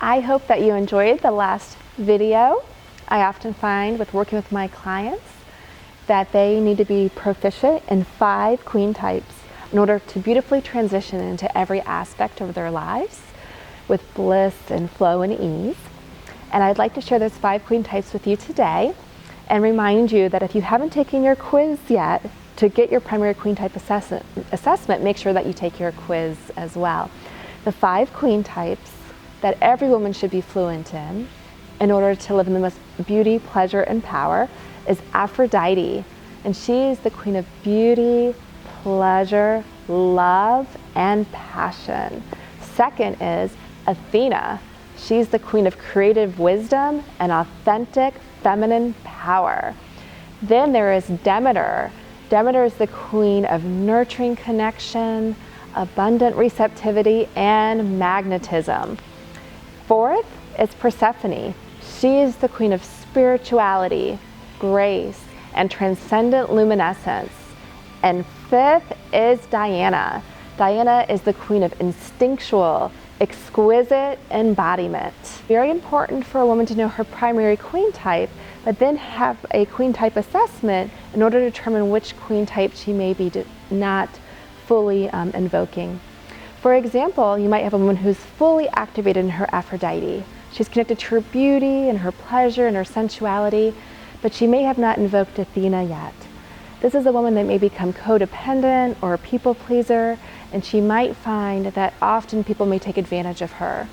I hope that you enjoyed the last video. I often find with working with my clients that they need to be proficient in 5 queen types in order to beautifully transition into every aspect of their lives with bliss and flow and ease. And I'd like to share those 5 queen types with you today and remind you that if you haven't taken your quiz yet, to get your primary queen type assessment, make sure that you take your quiz as well. The 5 queen types that every woman should be fluent in order to live in the most beauty, pleasure, and power is Aphrodite. And she's the queen of beauty, pleasure, love, and passion. Second is Athena. She's the queen of creative wisdom and authentic feminine power. Then there is Demeter. Demeter is the queen of nurturing connection, abundant receptivity, and magnetism. Fourth is Persephone. She is the queen of spirituality, grace, and transcendent luminescence. And fifth is Diana. Diana is the queen of instinctual, exquisite embodiment. Very important for a woman to know her primary queen type, but then have a queen type assessment in order to determine which queen type she may be not fully invoking. For example, you might have a woman who's fully activated in her Aphrodite. She's connected to her beauty and her pleasure and her sensuality, but she may have not invoked Athena yet. This is a woman that may become codependent or a people pleaser, and she might find that often people may take advantage of her.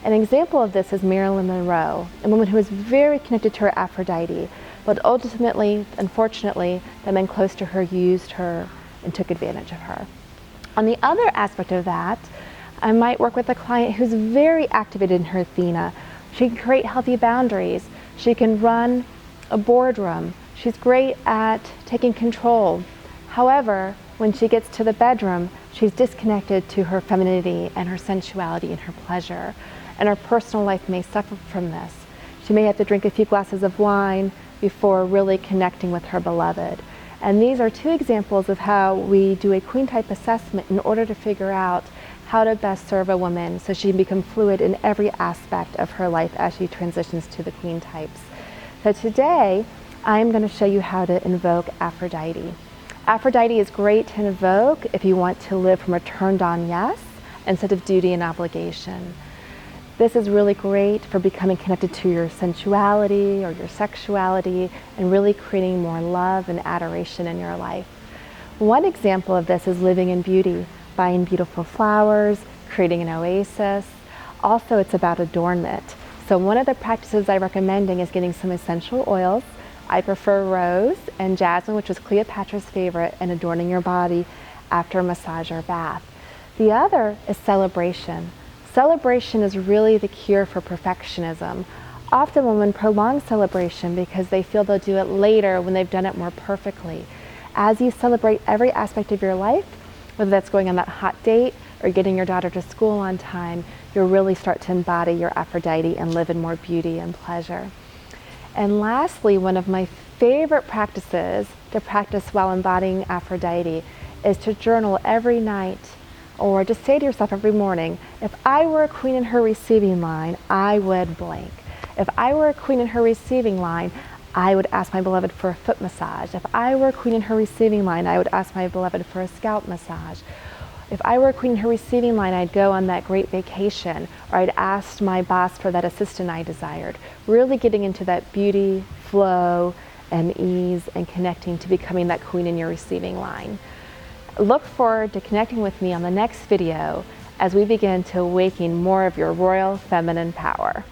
An example of this is Marilyn Monroe, a woman who is very connected to her Aphrodite, but ultimately, unfortunately, the men close to her used her and took advantage of her. On the other aspect of that, I might work with a client who's very activated in her Athena. She can create healthy boundaries. She can run a boardroom. She's great at taking control. However, when she gets to the bedroom, she's disconnected to her femininity and her sensuality and her pleasure. And her personal life may suffer from this. She may have to drink a few glasses of wine before really connecting with her beloved. And these are 2 examples of how we do a queen type assessment in order to figure out how to best serve a woman so she can become fluid in every aspect of her life as she transitions to the queen types. So today, I'm going to show you how to invoke Aphrodite. Aphrodite is great to invoke if you want to live from a turned on yes instead of duty and obligation. This is really great for becoming connected to your sensuality or your sexuality and really creating more love and adoration in your life. One example of this is living in beauty, buying beautiful flowers, creating an oasis. Also, it's about adornment. So one of the practices I'm recommending is getting some essential oils. I prefer rose and jasmine, which was Cleopatra's favorite, and adorning your body after a massage or bath. The other is celebration. Celebration is really the cure for perfectionism. Often women prolong celebration because they feel they'll do it later when they've done it more perfectly. As you celebrate every aspect of your life, whether that's going on that hot date or getting your daughter to school on time, you'll really start to embody your Aphrodite and live in more beauty and pleasure. And lastly, one of my favorite practices to practice while embodying Aphrodite is to journal every night, or just say to yourself every morning, if I were a queen in her receiving line, I would blank. If I were a queen in her receiving line, I would ask my beloved for a foot massage. If I were a queen in her receiving line, I would ask my beloved for a scalp massage. If I were a queen in her receiving line, I'd go on that great vacation, or I'd ask my boss for that assistant I desired. Really getting into that beauty, flow, and ease, and connecting to becoming that queen in your receiving line. Look forward to connecting with me on the next video as we begin to awaken more of your royal feminine power.